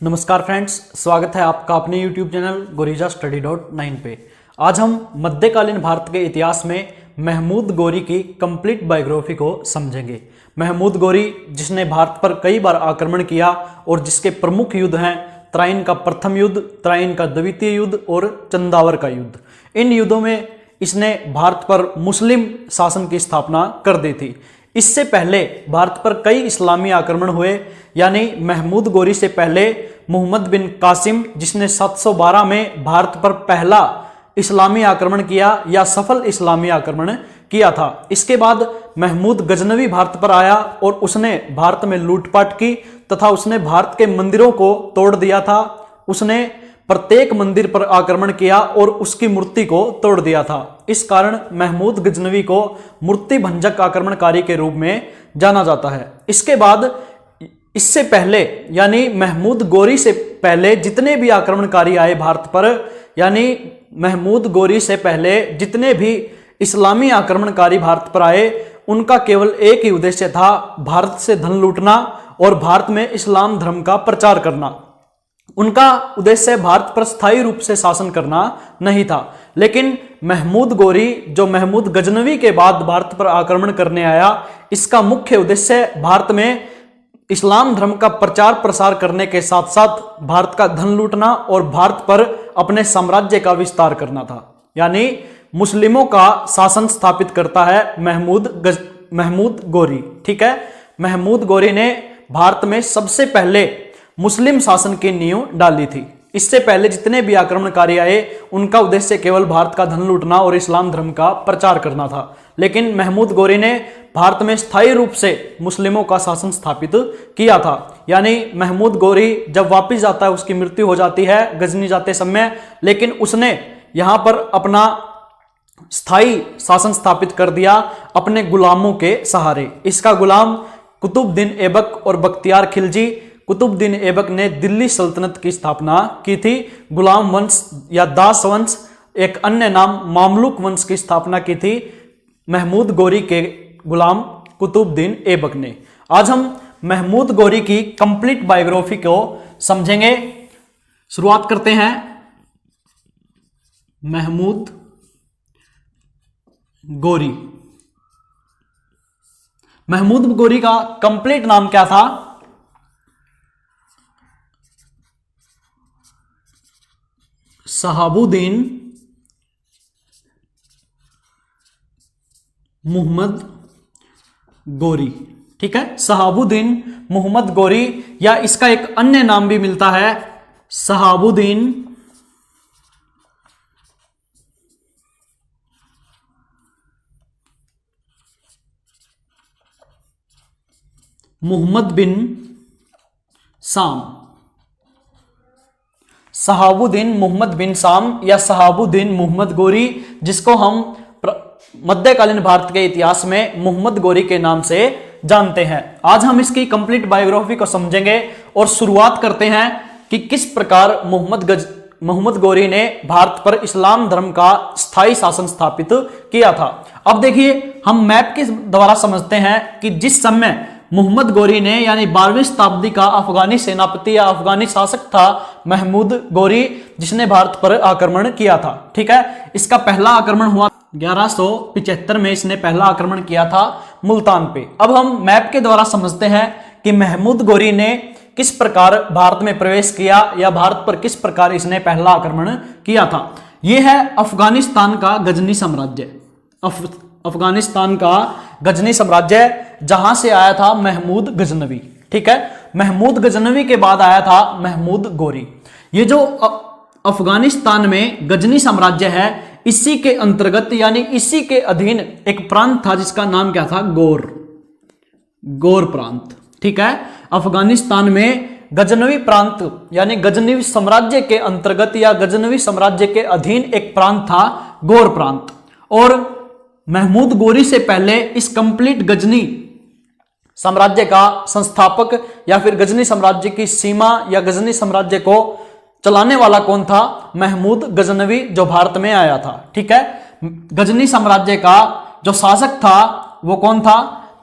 नमस्कार फ्रेंड्स, स्वागत है आपका अपने YouTube चैनल गोरीजा Study.9 पे। आज हम मध्यकालीन भारत के इतिहास में महमूद गोरी की कंप्लीट बायोग्राफी को समझेंगे। महमूद गोरी जिसने भारत पर कई बार आक्रमण किया और जिसके प्रमुख युद्ध हैं तराइन का प्रथम युद्ध, तराइन का द्वितीय युद्ध और चंदावर का युद्ध। इन युद्धों में इसने भारत पर मुस्लिम शासन की स्थापना कर दी थी। इससे पहले भारत पर कई इस्लामी आक्रमण हुए, यानी महमूद गोरी से पहले मोहम्मद बिन कासिम जिसने 712 में भारत पर पहला इस्लामी आक्रमण किया या सफल इस्लामी आक्रमण किया था। इसके बाद महमूद गजनवी भारत पर आया और उसने भारत में लूटपाट की तथा उसने भारत के मंदिरों को तोड़ दिया था। उसने प्रत्येक मंदिर पर आक्रमण किया और उसकी मूर्ति को तोड़ दिया था। इस कारण महमूद गजनवी को मूर्ति भंजक आक्रमणकारी के रूप में जाना जाता है। इसके बाद इससे पहले यानी महमूद गोरी से पहले जितने भी आक्रमणकारी आए भारत पर, यानी महमूद गोरी से पहले जितने भी इस्लामी आक्रमणकारी भारत पर आए, उनका केवल एक ही उद्देश्य था, भारत से धन लूटना और भारत में इस्लाम धर्म का प्रचार करना। उनका उद्देश्य भारत पर स्थायी रूप से शासन करना नहीं था। लेकिन महमूद गोरी जो महमूद गजनवी के बाद भारत पर आक्रमण करने आया, इसका मुख्य उद्देश्य भारत में इस्लाम धर्म का प्रचार प्रसार करने के साथ साथ भारत का धन लूटना और भारत पर अपने साम्राज्य का विस्तार करना था। यानी मुस्लिमों का शासन स्थापित करता है महमूद गोरी। ठीक है, महमूद गोरी ने भारत में सबसे पहले मुस्लिम शासन की नींव डाली थी। इससे पहले जितने भी आक्रमणकारी आए, उनका उद्देश्य केवल भारत का धन लूटना और इस्लाम धर्म का प्रचार करना था। लेकिन महमूद गोरी ने भारत में स्थायी रूप से मुस्लिमों का शासन स्थापित किया था। यानी महमूद गोरी जब वापस जाता है, उसकी मृत्यु हो जाती है गजनी जाते समय, लेकिन उसने यहां पर अपना स्थायी शासन स्थापित कर दिया अपने गुलामों के सहारे। इसका गुलाम कुतुबुद्दीन ऐबक और बख्तियार खिलजी। कुतुबुद्दीन ऐबक ने दिल्ली सल्तनत की स्थापना की थी। गुलाम वंश या दास वंश, एक अन्य नाम मामलुक वंश की स्थापना की थी महमूद गोरी के गुलाम कुतुबुद्दीन ऐबक ने। आज हम महमूद गोरी की कंप्लीट बायोग्राफी को समझेंगे। शुरुआत करते हैं। महमूद गोरी, महमूद गोरी का कंप्लीट नाम क्या था? शहाबुद्दीन मोहम्मद गोरी। ठीक है, शहाबुद्दीन मोहम्मद गोरी, या इसका एक अन्य नाम भी मिलता है शहाबुद्दीन मोहम्मद बिन साम। शहाबुद्दीन मोहम्मद बिन साम या शहाबुद्दीन मोहम्मद गोरी, जिसको हम मध्यकालीन भारत के इतिहास में मोहम्मद गोरी के नाम से जानते हैं। आज हम इसकी कंप्लीट बायोग्राफी को समझेंगे और शुरुआत करते हैं कि किस प्रकार मोहम्मद गोरी ने भारत पर इस्लाम धर्म का स्थायी शासन स्थापित किया था। अब देखिए, हम मैप के द्वारा समझते हैं कि जिस समय मोहम्मद गोरी ने, यानी 12वीं शताब्दी का अफगानी सेनापति या अफगानी शासक था महमूद गोरी, जिसने भारत पर आक्रमण किया था। ठीक है, इसका पहला आक्रमण हुआ 1175 में। इसने पहला आक्रमण किया था मुल्तान पे। अब हम मैप के द्वारा समझते हैं कि महमूद गोरी ने किस प्रकार भारत में प्रवेश किया या भारत पर किस प्रकार इसने पहला आक्रमण किया था। यह है अफगानिस्तान का गजनी साम्राज्य। अफगानिस्तान का गजनी साम्राज्य, जहां से आया था महमूद गजनवी। ठीक है, महमूद गजनवी के बाद आया था महमूद गोरी। ये जो अफगानिस्तान में गजनी साम्राज्य है, इसी के अंतर्गत यानी इसी के अधीन एक प्रांत था जिसका नाम क्या था? गौर प्रांत। ठीक है, अफगानिस्तान में गजनवी प्रांत यानी गजनवी साम्राज्य के अंतर्गत या गजनवी साम्राज्य के अधीन एक प्रांत था गौर प्रांत। और महमूद गोरी से पहले इस कंप्लीट गजनी साम्राज्य का संस्थापक या फिर गजनी साम्राज्य की सीमा या गजनी साम्राज्य को चलाने वाला कौन था? महमूद गजनवी, जो भारत में आया था। ठीक है, गजनी साम्राज्य का जो शासक था वो कौन था?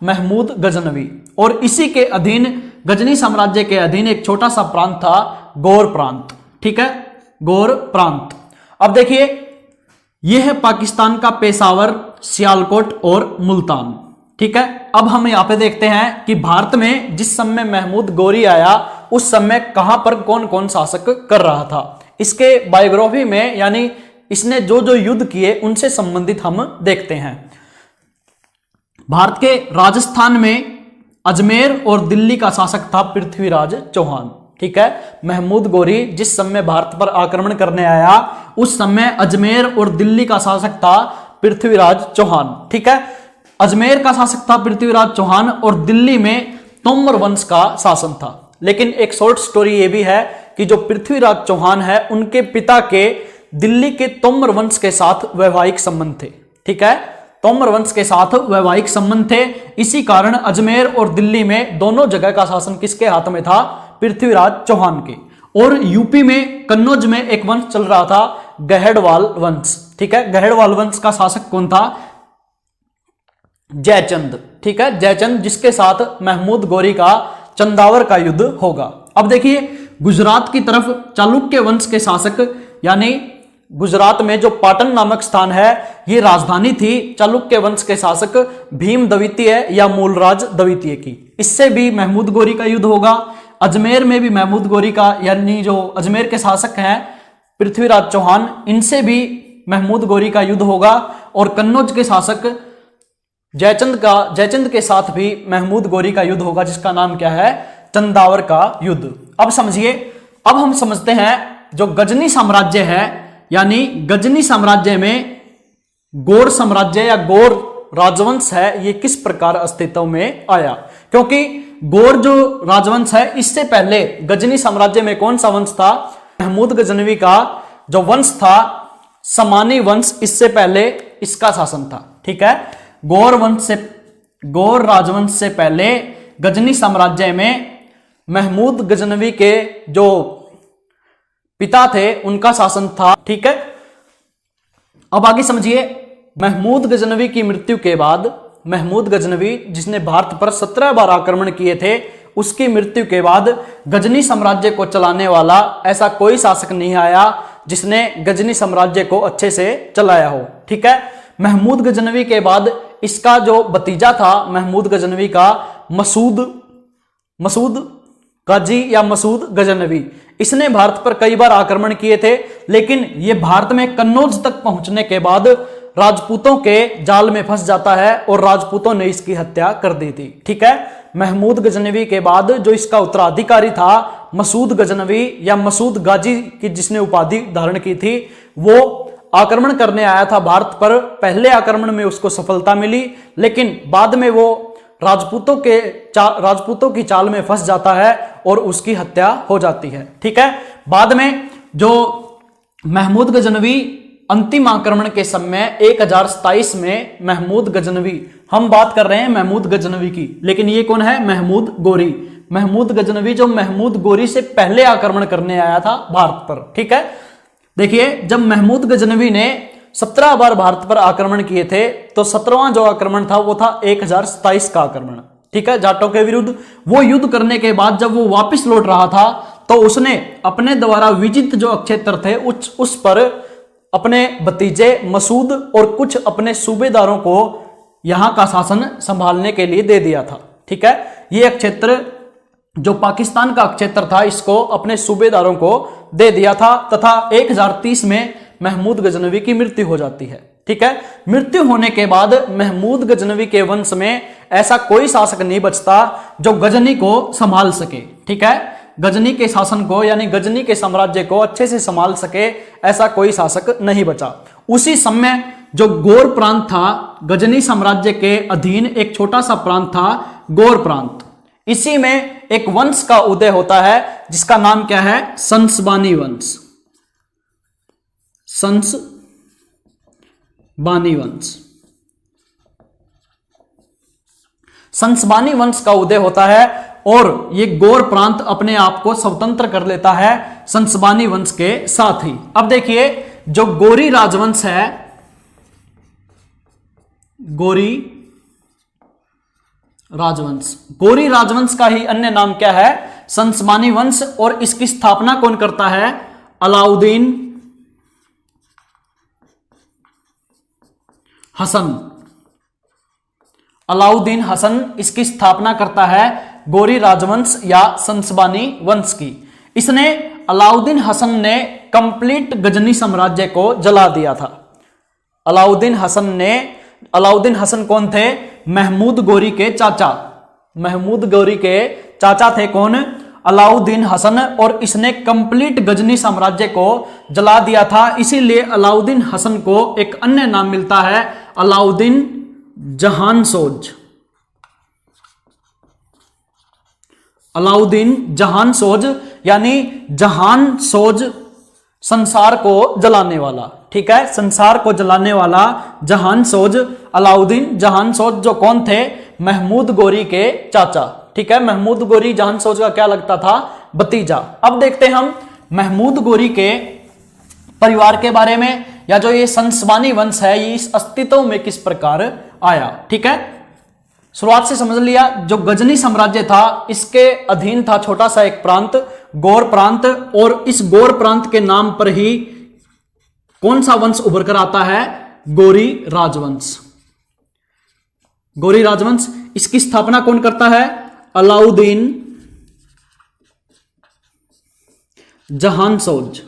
महमूद गजनवी। और इसी के अधीन गजनी साम्राज्य के अधीन एक छोटा सा प्रांत था गौर प्रांत। ठीक है, गौर प्रांत। अब देखिए, यह है पाकिस्तान का पेशावर, सियालकोट और मुल्तान। ठीक है, अब हम यहां पे देखते हैं कि भारत में जिस समय महमूद गौरी आया उस समय कहां पर कौन कौन शासक कर रहा था, इसके बायोग्राफी में यानी इसने जो जो युद्ध किए उनसे संबंधित हम देखते हैं। भारत के राजस्थान में अजमेर और दिल्ली का शासक था पृथ्वीराज चौहान। ठीक है, महमूद गौरी जिस समय भारत पर आक्रमण करने आया उस समय अजमेर और दिल्ली का शासक था पृथ्वीराज चौहान। ठीक है, अजमेर का शासक था पृथ्वीराज चौहान और दिल्ली में तोमर वंश का शासन था। लेकिन एक शॉर्ट स्टोरी ये भी है कि जो पृथ्वीराज चौहान है उनके पिता के दिल्ली के तोमर वंश के साथ वैवाहिक संबंध थे। ठीक है, तोमर वंश के साथ वैवाहिक संबंध थे, इसी कारण अजमेर और दिल्ली में दोनों जगह का शासन किसके हाथ में था? पृथ्वीराज चौहान के। और यूपी में कन्नौज में एक वंश चल रहा था, गहड़वाल वंश। ठीक है, गहड़वाल वंश का शासक कौन था? जयचंद। ठीक है, जयचंद, जिसके साथ महमूद गौरी का चंदावर का युद्ध होगा। अब देखिए, गुजरात की तरफ चालुक्य वंश के शासक यानी गुजरात में जो पाटन नामक स्थान है ये राजधानी थी चालुक्य वंश के शासक भीम द्वितीय या मूलराज द्वितीय की। इससे भी महमूद गौरी का युद्ध होगा। अजमेर में भी महमूद गौरी का यानी जो अजमेर के शासक हैं पृथ्वीराज चौहान, इनसे भी महमूद गौरी का युद्ध होगा। और कन्नौज के शासक जयचंद के साथ भी महमूद गौरी का युद्ध होगा, जिसका नाम क्या है? चंदावर का युद्ध। अब समझिए, अब हम समझते हैं जो गजनी साम्राज्य है यानी गजनी साम्राज्य में गौर साम्राज्य या गौर राजवंश है ये किस प्रकार अस्तित्व में आया। क्योंकि गौर जो राजवंश है इससे पहले गजनी साम्राज्य में कौन सा वंश था? महमूद गजनवी का जो वंश था समानी वंश, इससे पहले इसका शासन था। ठीक है, गौर राजवंश से पहले गजनी साम्राज्य में महमूद गजनवी के जो पिता थे उनका शासन था। ठीक है, अब आगे समझिए, महमूद गजनवी की मृत्यु के बाद महमूद गजनवी जिसने भारत पर 17 बार आक्रमण किए थे, उसकी मृत्यु के बाद गजनी साम्राज्य को चलाने वाला ऐसा कोई शासक नहीं आया जिसने गजनी साम्राज्य को अच्छे से चलाया हो। ठीक है, महमूद गजनवी के बाद इसका जो भतीजा था महमूद गजनवी का मसूद गाजी या मसूद गजनवी, इसने भारत पर कई बार आक्रमण किए थे, लेकिन यह भारत में कन्नौज तक पहुंचने के बाद राजपूतों के जाल में फंस जाता है और राजपूतों ने इसकी हत्या कर दी थी। ठीक है, महमूद गजनवी के बाद जो इसका उत्तराधिकारी था मसूद गजनवी या मसूद गाजी की जिसने उपाधि धारण की थी, वो आक्रमण करने आया था भारत पर। पहले आक्रमण में उसको सफलता मिली, लेकिन बाद में वो राजपूतों की चाल में फंस जाता है और उसकी हत्या हो जाती है। ठीक है, बाद में जो महमूद गजनवी अंतिम आक्रमण के समय 1027 में महमूद गजनवी, हम बात कर रहे हैं महमूद गजनवी की, लेकिन ये कौन है? महमूद गौरी। महमूद गजनवी जो महमूद गौरी से पहले आक्रमण करने आया था भारत पर। ठीक है, देखिए, जब महमूद गजनवी ने 17 बार भारत पर आक्रमण किए थे तो 17वां जो आक्रमण था वो था 1027 का आक्रमण। ठीक है, जाटों के विरुद्ध। वो युद्ध करने के बाद जब वो वापस लौट रहा था तो उसने अपने द्वारा विजित जो क्षेत्र थे उस पर अपने भतीजे मसूद और कुछ अपने सूबेदारों को यहां का शासन संभालने के लिए दे दिया था। ठीक है, ये क्षेत्र जो पाकिस्तान का क्षेत्र था इसको अपने सूबेदारों को दे दिया था तथा 1030 में महमूद गजनवी की मृत्यु हो जाती है। ठीक है, मृत्यु होने के बाद महमूद गजनवी के वंश में ऐसा कोई शासक नहीं बचता जो गजनी को संभाल सके। ठीक है, गजनी के शासन को यानी गजनी के साम्राज्य को अच्छे से संभाल सके ऐसा कोई शासक नहीं बचा। उसी समय जो गौर प्रांत था, गजनी साम्राज्य के अधीन एक छोटा सा प्रांत था गौर प्रांत। इसी में एक वंश का उदय होता है जिसका नाम क्या है? संसबानी वंश। संसबानी वंश। संसबानी वंश का उदय होता है और ये गौर प्रांत अपने आप को स्वतंत्र कर लेता है संसबानी वंश के साथ ही। अब देखिए, जो गौरी राजवंश है, गौरी राजवंश का ही अन्य नाम क्या है? संसबानी वंश और इसकी स्थापना कौन करता है? अलाउद्दीन हसन। अलाउद्दीन हसन इसकी स्थापना करता है गौरी राजवंश या संसबानी वंश की। इसने अलाउद्दीन हसन ने कंप्लीट गजनी साम्राज्य को जला दिया था। अलाउद्दीन हसन कौन थे? महमूद गोरी के चाचा। महमूद गोरी के चाचा थे कौन? अलाउद्दीन हसन। और इसने कंप्लीट गजनी साम्राज्य को जला दिया था। इसीलिए अलाउद्दीन हसन को एक अन्य नाम मिलता है, अलाउद्दीन जहानसोज। अलाउद्दीन जहानसोज यानी जहानसोज संसार को जलाने वाला। ठीक है, संसार को जलाने वाला जहानसोज, अलाउद्दीन जहानसोज, जो कौन थे? महमूद गोरी के चाचा। ठीक है, महमूद गोरी जहानसोज का क्या लगता था? भतीजा। अब देखते हैं हम महमूद गोरी के परिवार के बारे में, या जो ये संसबानी वंश है ये इस अस्तित्व में किस प्रकार आया। ठीक है, शुरुआत से समझ लिया। जो गजनी साम्राज्य था इसके अधीन था छोटा सा एक प्रांत, गौर प्रांत, और इस गौर प्रांत के नाम पर ही कौन सा वंश उभर कर आता है? गौरी राजवंश। गौरी राजवंश, इसकी स्थापना कौन करता है? अलाउद्दीन जहानसोज।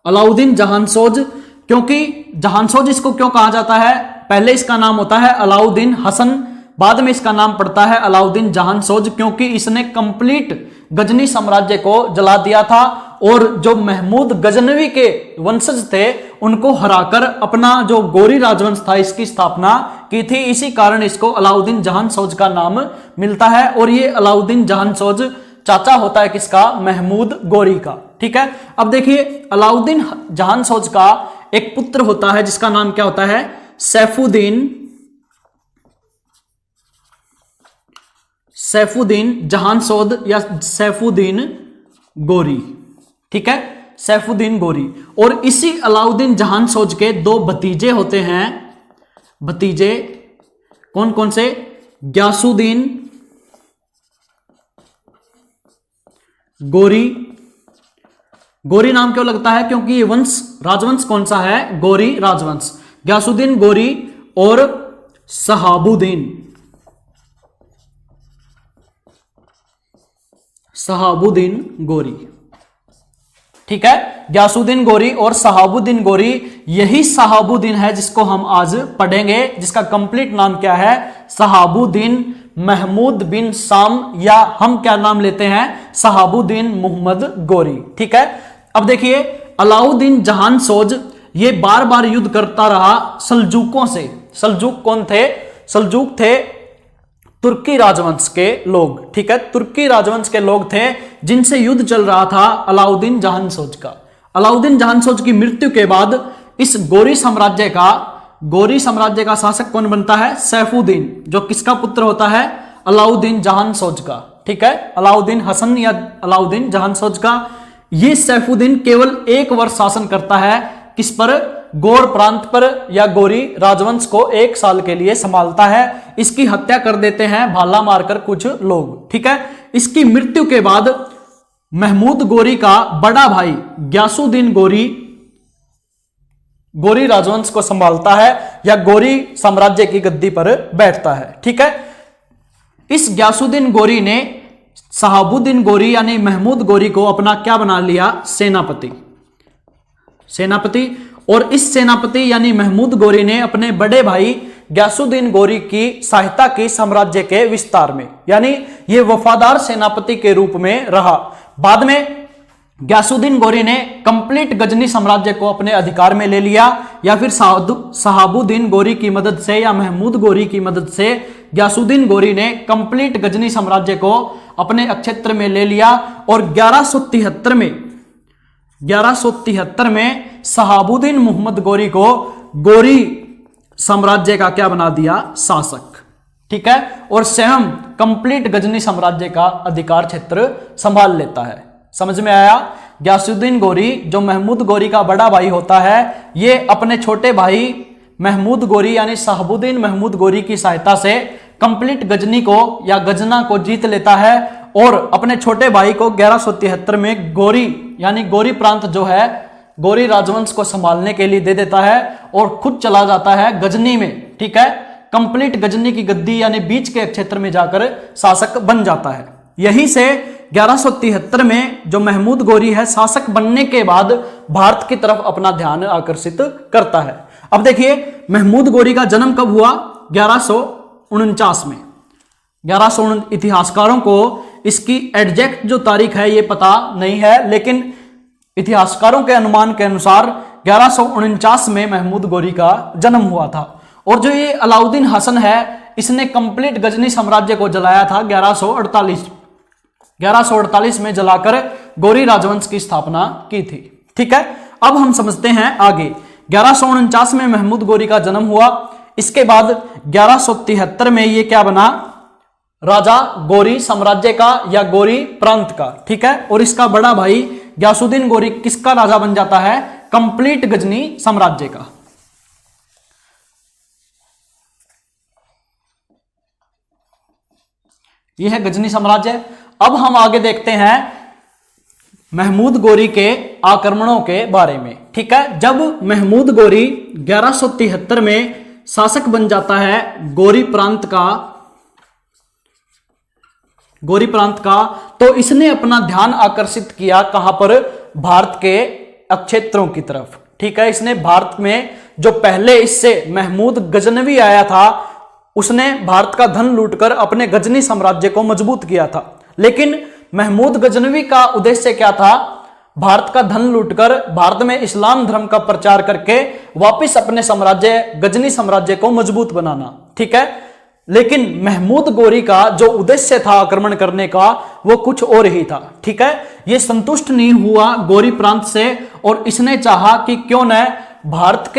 अलाउद्दीन जहानसोज, क्योंकि जहानसोज इसको क्यों कहा जाता है? पहले इसका नाम होता है अलाउद्दीन हसन, बाद में इसका नाम पड़ता है अलाउद्दीन जहानसोज, क्योंकि इसने कंप्लीट गजनी साम्राज्य को जला दिया था और जो महमूद गजनवी के वंशज थे उनको हराकर अपना जो गौरी राजवंश था इसकी स्थापना की थी। इसी कारण इसको अलाउद्दीन जहानसोज का नाम मिलता है। और ये अलाउद्दीन जहानसोज चाचा होता है किसका? महमूद गोरी का। ठीक है, अब देखिए अलाउद्दीन जहानसोज का एक पुत्र होता है जिसका नाम क्या होता है? सैफुद्दीन जहानसोज या सैफुद्दीन गोरी। ठीक है, सैफुद्दीन गोरी। और इसी अलाउद्दीन जहानसोज के दो भतीजे होते हैं। भतीजे कौन कौन से? ग्यासुद्दीन गोरी। गोरी नाम क्यों लगता है? क्योंकि ये वंश राजवंश कौन सा है? गौरी राजवंश। ग्यासुद्दीन गोरी और शहाबुद्दीन गोरी। ठीक है, ग्यासुद्दीन गोरी और शहाबुद्दीन गोरी, यही शहाबुद्दीन है जिसको हम आज पढ़ेंगे, जिसका कंप्लीट नाम क्या है? शहाबुद्दीन महमूद बिन शाम, या हम क्या नाम लेते हैं? शहाबुद्दीन मोहम्मद गोरी। ठीक है, अब देखिए अलाउद्दीन जहानसोज ये बार बार युद्ध करता रहा सल्जूकों से। सल्जूक कौन थे? सल्जूक थे तुर्की राजवंश के लोग। ठीक है, तुर्की राजवंश के लोग थे जिनसे युद्ध चल रहा था अलाउद्दीन जहानसोज का। अलाउद्दीन जहानसोज की मृत्यु के बाद इस गौरी साम्राज्य का शासक कौन बनता है? सैफुद्दीन, जो किसका पुत्र होता है? अलाउद्दीन जहानसोज का। ठीक है, अलाउद्दीन हसन या अलाउद्दीन जहानसोज का। ये सैफुद्दीन केवल 1 वर्ष शासन करता है। किस पर? गौर प्रांत पर या गौरी राजवंश को 1 साल के लिए संभालता है। इसकी हत्या कर देते हैं भाला मारकर कुछ लोग। ठीक है, इसकी मृत्यु के बाद महमूद गोरी का बड़ा भाई ग्यासुद्दीन गोरी गौरी राजवंश को संभालता है या गौरी साम्राज्य की गद्दी पर बैठता है। ठीक है, इस ग्यासुद्दीन गोरी ने शहाबुद्दीन गोरी यानी महमूद गोरी को अपना क्या बना लिया? सेनापति। और इस सेनापति यानी महमूद गोरी ने अपने बड़े भाई ग्यासुद्दीन गोरी की सहायता की साम्राज्य के विस्तार में, यानी ये वफादार सेनापति के रूप में रहा। बाद में ग्यासुद्दीन गोरी ने कंप्लीट गजनी साम्राज्य को अपने अधिकार में ले लिया, या फिर शहाबुद्दीन गोरी की मदद से या महमूद गोरी की मदद से ग्यासुद्दीन गोरी ने कंप्लीट गजनी साम्राज्य को अपने अक्षेत्र में ले लिया। और 1173 में शहाबुद्दीन मोहम्मद गोरी को गौरी साम्राज्य का क्या बना दिया? शासक। ठीक है, और स्वयं कंप्लीट गजनी साम्राज्य का अधिकार क्षेत्र संभाल लेता है। समझ में आया? ग्यासुद्दीन गोरी जो महमूद गोरी का बड़ा भाई होता है, ये अपने छोटे भाई महमूद गोरी यानी शहाबुद्दीन महमूद गोरी की सहायता से कंप्लीट गजनी को या गजना को जीत लेता है और अपने छोटे भाई को 1173 में गोरी यानी गोरी प्रांत जो है गोरी राजवंश को संभालने के लिए दे देता है और खुद चला जाता है गजनी में। ठीक है, कंप्लीट गजनी की गद्दी यानी बीच के क्षेत्र में जाकर शासक बन जाता है। यहीं से 1173 में जो महमूद गोरी है शासक बनने के बाद भारत की तरफ अपना ध्यान आकर्षित करता है। अब देखिए महमूद गोरी का जन्म कब हुआ? 1149 में। 1149 इतिहासकारों को इसकी एग्जैक्ट जो तारीख है ये पता नहीं है, लेकिन इतिहासकारों के अनुमान के अनुसार 1149 में महमूद गोरी का जन्म हुआ था। और जो ये अलाउद्दीन हसन है इसने कंप्लीट गजनी साम्राज्य को जलाया था 1148 में जलाकर गोरी राजवंश की स्थापना की थी। ठीक है, अब हम समझते हैं आगे। 1149 में महमूद गोरी का जन्म हुआ। इसके बाद 1173 में ये क्या बना? राजा गोरी साम्राज्य का या गोरी प्रांत का। ठीक है, और इसका बड़ा भाई ग्यासुद्दीन गोरी किसका राजा बन जाता है? कंप्लीट गजनी साम्राज्य का। यह है गजनी साम्राज्य। अब हम आगे देखते हैं महमूद गोरी के आक्रमणों के बारे में। ठीक है, जब महमूद गोरी 1173 में शासक बन जाता है गोरी प्रांत का, तो इसने अपना ध्यान आकर्षित किया कहां पर? भारत के क्षेत्रों की तरफ। ठीक है, इसने भारत में जो पहले इससे महमूद गजनवी आया था उसने भारत का धन लूटकर अपने गजनी साम्राज्य को मजबूत किया था। लेकिन महमूद गजनवी का उद्देश्य क्या था? भारत का धन लूटकर भारत में इस्लाम धर्म का प्रचार करके वापस अपने साम्राज्य गजनी साम्राज्य को मजबूत बनाना। ठीक है, लेकिन महमूद गोरी का जो उद्देश्य था आक्रमण करने का वो कुछ और ही था। ठीक है, ये संतुष्ट नहीं हुआ गोरी प्रांत से और इसने चाहा कि क्यों न भारत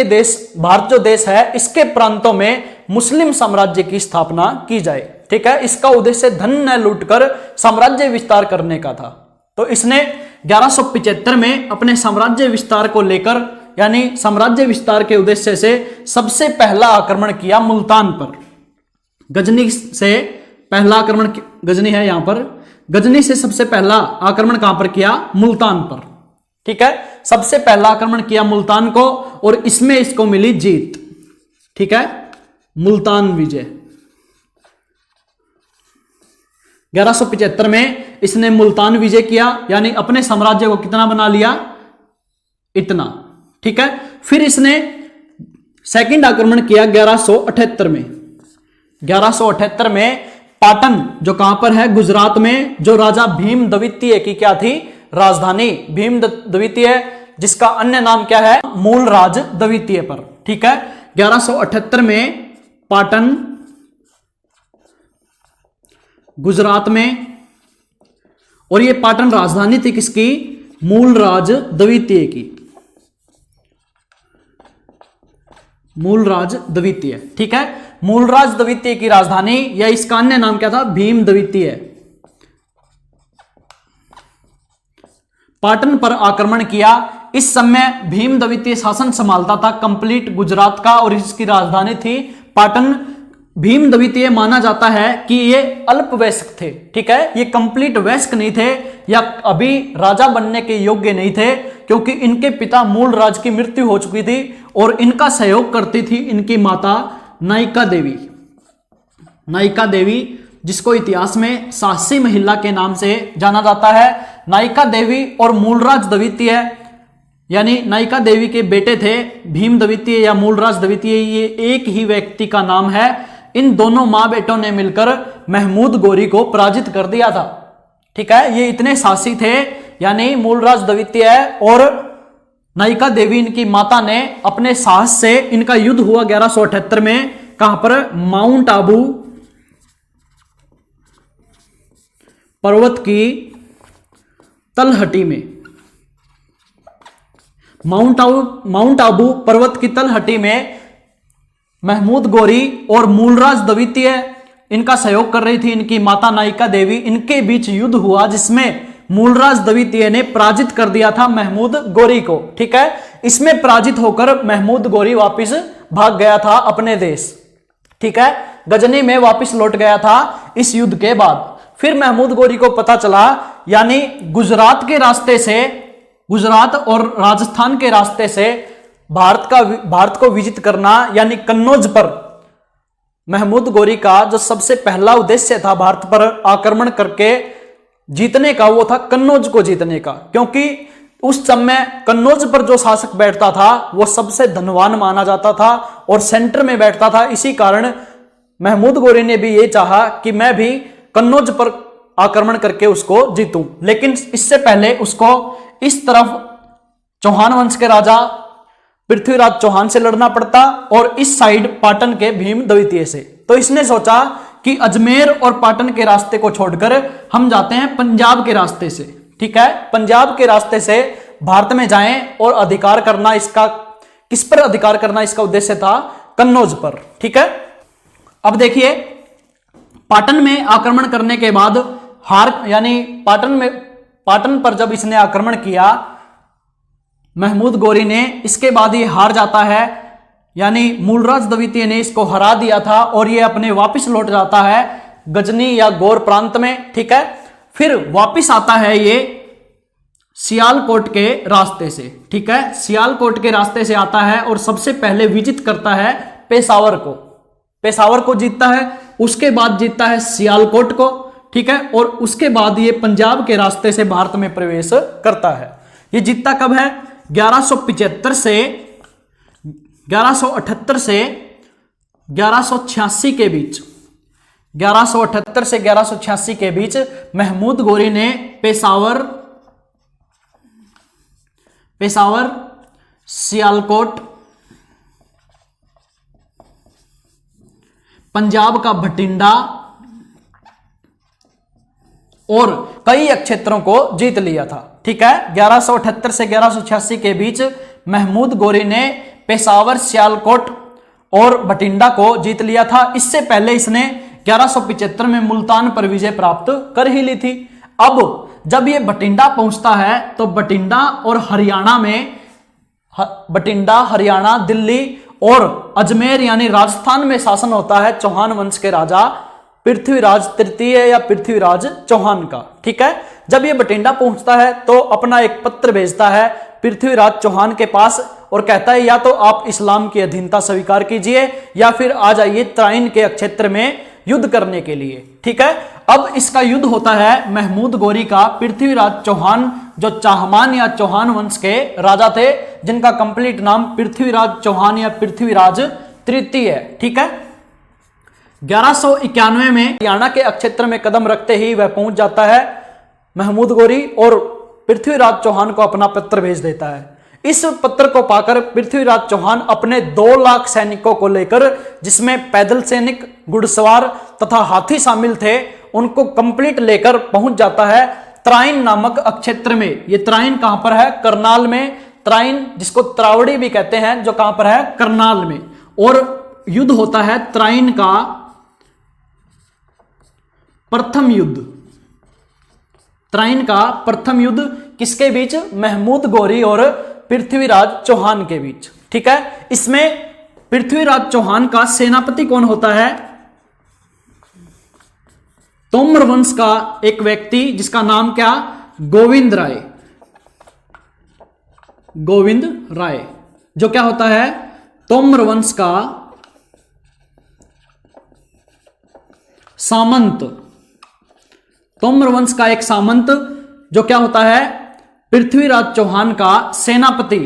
जो देश है इसके प्रांतों में मुस्लिम साम्राज्य की स्थापना की जाए। ठीक है, इसका उद्देश्य धन न लूटकर साम्राज्य विस्तार करने का था। तो इसने 1175 में अपने साम्राज्य विस्तार को लेकर यानी साम्राज्य विस्तार के उद्देश्य से सबसे पहला आक्रमण किया मुल्तान पर। गजनी से पहला आक्रमण, गजनी है यहां पर, गजनी से सबसे पहला आक्रमण कहां पर किया? मुल्तान पर। ठीक है, सबसे पहला आक्रमण किया मुल्तान को और इसमें इसको मिली जीत। ठीक है, मुल्तान विजय। 1175 में इसने मुल्तान विजय किया यानी अपने साम्राज्य को कितना बना लिया? इतना। ठीक है, फिर इसने सेकंड आक्रमण किया 1178 में। 1178 में पाटन जो कहां पर है? गुजरात में, जो राजा भीम द्वितीय की क्या थी? राजधानी भीम द्वितीय, जिसका अन्य नाम क्या है? मूलराज द्वितीय पर। ठीक है, 1178 में पाटन गुजरात में, और ये पाटन राजधानी थी किसकी? मूलराज द्वितीय की। मूलराज द्वितीय। ठीक है, मूलराज द्वितीय की राजधानी या इसका अन्य नाम क्या था? भीम द्वितीय। पाटन पर आक्रमण किया। इस समय भीम द्वितीय शासन संभालता था कंप्लीट गुजरात का और इसकी राजधानी थी पाटन। भीम द्वितीय माना जाता है कि ये अल्पवयस्क थे। ठीक है, ये कंप्लीट वयस्क नहीं थे या अभी राजा बनने के योग्य नहीं थे, क्योंकि इनके पिता मूलराज की मृत्यु हो चुकी थी और इनका सहयोग करती थी इनकी माता नायिका देवी। नायिका देवी, जिसको इतिहास में साहसी महिला के नाम से जाना जाता है। नायिका देवी और मूलराज द्वितीय यानी नायिका देवी के बेटे थे भीम द्वितीय या मूलराज द्वितीय, ये एक ही व्यक्ति का नाम है। इन दोनों मां बेटों ने मिलकर महमूद गोरी को पराजित कर दिया था। ठीक है, ये इतने साहसी थे, यानी मूलराज द्वितीय और नायिका देवी इनकी माता ने अपने साहस से, इनका युद्ध हुआ 1178 में। कहां पर? माउंट आबू पर्वत की तलहटी में। माउंट आबू पर्वत की तलहटी में महमूद गोरी और मूलराज द्वितीय इनका सहयोग कर रही थी इनकी माता नायिका देवी। इनके बीच युद्ध हुआ जिसमें मूलराज द्वितीय ने पराजित कर दिया था महमूद गोरी को। ठीक है, इसमें पराजित होकर महमूद गोरी वापस भाग गया था अपने देश। ठीक है, गजनी में वापस लौट गया था इस युद्ध के बाद। फिर महमूद गोरी को पता चला, यानी गुजरात के रास्ते से, गुजरात और राजस्थान के रास्ते से भारत को विजित करना, यानी कन्नौज पर महमूद गोरी का जो सबसे पहला उद्देश्य था भारत पर आक्रमण करके जीतने का, वो था कन्नौज को जीतने का। क्योंकि उस समय कन्नौज पर जो शासक बैठता था वो सबसे धनवान माना जाता था और सेंटर में बैठता था। इसी कारण महमूद गोरी ने भी ये चाहा कि मैं भी कन्नौज पर आक्रमण करके उसको जीतूं। लेकिन इससे पहले उसको इस तरफ चौहान वंश के राजा पृथ्वीराज चौहान से लड़ना पड़ता और इस साइड पाटन के भीम द्वितीय से। तो इसने सोचा कि अजमेर और पाटन के रास्ते को छोड़कर हम जाते हैं पंजाब के रास्ते से। ठीक है, पंजाब के रास्ते से भारत में जाएं और अधिकार करना, इसका किस पर अधिकार करना इसका उद्देश्य था, कन्नौज पर। ठीक है, अब देखिए पाटन में आक्रमण करने के बाद हार, यानी पाटन पर जब इसने आक्रमण किया महमूद गोरी ने, इसके बाद ये हार जाता है, यानी मूलराज द्वितीय ने इसको हरा दिया था और ये अपने वापस लौट जाता है गजनी या गौर प्रांत में। ठीक है, फिर वापस आता है ये सियालकोट के रास्ते से। ठीक है, सियालकोट के रास्ते से आता है और सबसे पहले विजित करता है पेशावर को, पेशावर को जीतता है, उसके बाद जीतता है सियालकोट को। ठीक है, और उसके बाद ये पंजाब के रास्ते से भारत में प्रवेश करता है। ये जीतता कब है, 1175 से 1178 से 1186 के बीच, 1178 से 1186 के बीच महमूद गोरी ने पेशावर, सियालकोट, पंजाब का भटिंडा और कई क्षेत्रों को जीत लिया था। ठीक है, 1178 से 1186 के बीच महमूद गोरी ने पेशावर, सियालकोट और भटिंडा को जीत लिया था। इससे पहले इसने 1175 में मुल्तान पर विजय प्राप्त कर ही ली थी। अब जब ये भटिंडा पहुंचता है तो भटिंडा और हरियाणा में, भटिंडा, हरियाणा, दिल्ली और अजमेर यानी राजस्थान में शासन होता है चौहान वंश के राजा पृथ्वीराज तृतीय या पृथ्वीराज चौहान का। ठीक है, जब ये भटिंडा पहुंचता है तो अपना एक पत्र भेजता है पृथ्वीराज चौहान के पास और कहता है या तो आप इस्लाम की अधीनता स्वीकार कीजिए या फिर आ जाइए त्राइन के क्षेत्र में युद्ध करने के लिए। ठीक है, अब इसका युद्ध होता है महमूद गोरी का पृथ्वीराज चौहान, जो चाहमान या चौहान वंश के राजा थे, जिनका कंप्लीट नाम पृथ्वीराज चौहान या पृथ्वीराज तृतीय है। ठीक है, 1191 में हरियाणा के क्षेत्र में कदम रखते ही वह पहुंच जाता है महमूद गोरी और पृथ्वीराज चौहान को अपना पत्र भेज देता है। इस पत्र को पाकर पृथ्वीराज चौहान अपने 2 लाख सैनिकों को लेकर, जिसमें पैदल सैनिक, घुड़सवार तथा हाथी शामिल थे, उनको कंप्लीट लेकर पहुंच जाता है त्राइन नामक क्षेत्र में। ये त्राइन कहां पर है, करनाल में। त्राइन जिसको त्रावड़ी भी कहते हैं, जो कहां पर है, करनाल में। और युद्ध होता है त्राइन का प्रथम युद्ध, त्राइन का प्रथम युद्ध किसके बीच, महमूद गोरी और पृथ्वीराज चौहान के बीच। ठीक है, इसमें पृथ्वीराज चौहान का सेनापति कौन होता है, तोमर वंश का एक व्यक्ति जिसका नाम क्या, गोविंद राय, गोविंद राय, जो क्या होता है, तोमर वंश का सामंत, तोमर वंश का एक सामंत, जो क्या होता है, पृथ्वीराज चौहान का सेनापति।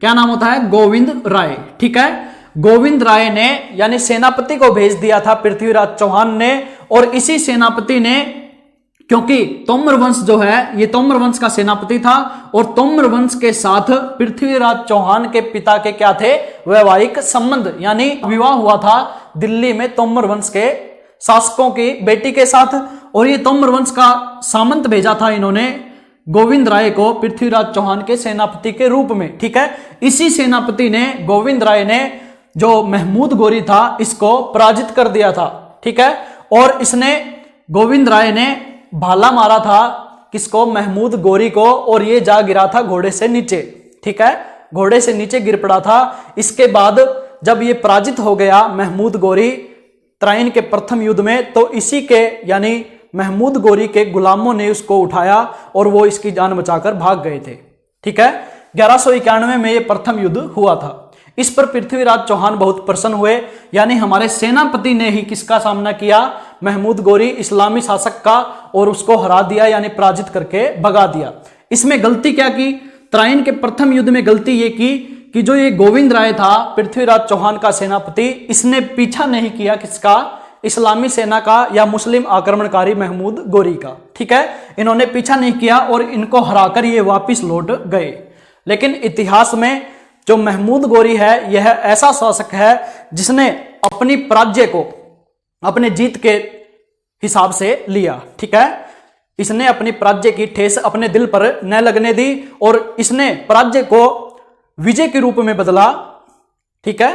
क्या नाम होता है, गोविंद राय। ठीक है, गोविंद राय ने यानी सेनापति को भेज दिया था पृथ्वीराज चौहान ने, और इसी सेनापति ने, क्योंकि तोमर वंश जो है ये तोमर वंश का सेनापति था और तोमर वंश के साथ पृथ्वीराज चौहान के पिता के क्या थे, वैवाहिक संबंध, यानी विवाह हुआ था दिल्ली में तोमर वंश के शासकों की बेटी के साथ। और ये तोमर वंश का सामंत भेजा था इन्होंने गोविंद राय को पृथ्वीराज चौहान के सेनापति के रूप में। ठीक है, इसी सेनापति ने, गोविंद राय ने, जो महमूद गोरी था इसको पराजित कर दिया था। ठीक है, और इसने, गोविंद राय ने भाला मारा था किसको, महमूद गोरी को, और ये जा गिरा था घोड़े से नीचे। ठीक है, घोड़े से नीचे गिर पड़ा था। इसके बाद जब ये पराजित हो गया महमूद गोरी त्राइन के प्रथम युद्ध में, तो इसी के यानी महमूद गोरी के गुलामों ने उसको उठाया और वो इसकी जान बचाकर भाग गए थे। ठीक है, 1191 में यह प्रथम युद्ध हुआ था। इस पर पृथ्वीराज चौहान बहुत प्रसन्न हुए, यानी हमारे सेनापति ने ही किसका सामना किया, महमूद गोरी इस्लामी शासक का, और उसको हरा दिया यानी पराजित करके भगा दिया। इसमें गलती क्या की, त्राइन के प्रथम युद्ध में गलती ये की कि जो ये गोविंद राय था पृथ्वीराज चौहान का सेनापति, इसने पीछा नहीं किया किसका, इस्लामी सेना का या मुस्लिम आक्रमणकारी महमूद गोरी का। ठीक है, इन्होंने पीछा नहीं किया और इनको हराकर ये वापिस लौट गए। लेकिन इतिहास में जो महमूद गोरी है यह ऐसा शासक है जिसने अपनी पराजय को अपने जीत के हिसाब से लिया। ठीक है, इसने अपनी पराजय की ठेस अपने दिल पर न लगने दी और इसने पराजय को विजय के रूप में बदला। ठीक है,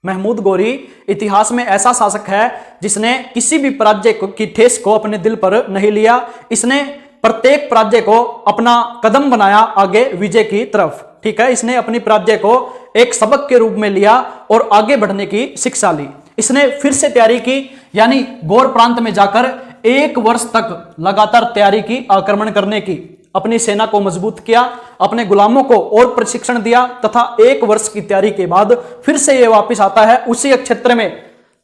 महमूद गोरी इतिहास में ऐसा शासक है जिसने किसी भी पराजय की ठेस को अपने दिल पर नहीं लिया। इसने प्रत्येक पराजय को अपना कदम बनाया आगे विजय की तरफ। ठीक है, इसने अपनी पराजय को एक सबक के रूप में लिया और आगे बढ़ने की शिक्षा ली। इसने फिर से तैयारी की, यानी गौर प्रांत में जाकर 1 वर्ष तक लगातार तैयारी की आक्रमण करने की, अपनी सेना को मजबूत किया, अपने गुलामों को और प्रशिक्षण दिया तथा 1 वर्ष की तैयारी के बाद फिर से ये वापस आता है उसी क्षेत्र में,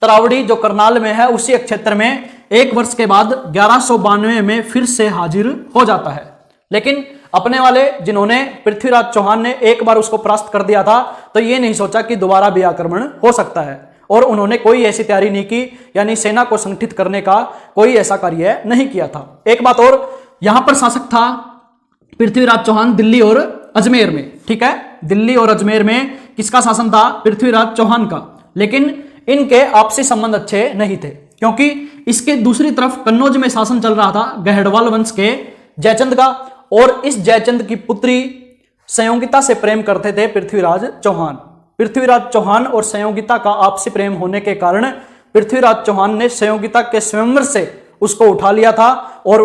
तरावड़ी जो करनाल में है उसी क्षेत्र में 1 वर्ष के बाद 1192 में फिर से हाजिर हो जाता है। लेकिन अपने वाले जिन्होंने पृथ्वीराज चौहान ने एक बार उसको परास्त कर दिया था, तो ये नहीं सोचा कि दोबारा भी आक्रमण हो सकता है, और उन्होंने कोई ऐसी तैयारी नहीं की, यानी सेना को संगठित करने का कोई ऐसा कार्य नहीं किया था। एक बात और, यहां पर शासक था पृथ्वीराज चौहान दिल्ली और अजमेर में। ठीक है, दिल्ली और अजमेर में किसका शासन था, पृथ्वीराज चौहान का। लेकिन इनके आपसी संबंध अच्छे नहीं थे, क्योंकि इसके दूसरी तरफ कन्नौज में शासन चल रहा था गहड़वाल वंश के जयचंद का, और इस जयचंद की पुत्री संयोगिता से प्रेम करते थे पृथ्वीराज चौहान। पृथ्वीराज चौहान और संयोगिता का आपसी प्रेम होने के कारण पृथ्वीराज चौहान ने संयोगिता के स्वयंवर से उसको उठा लिया था और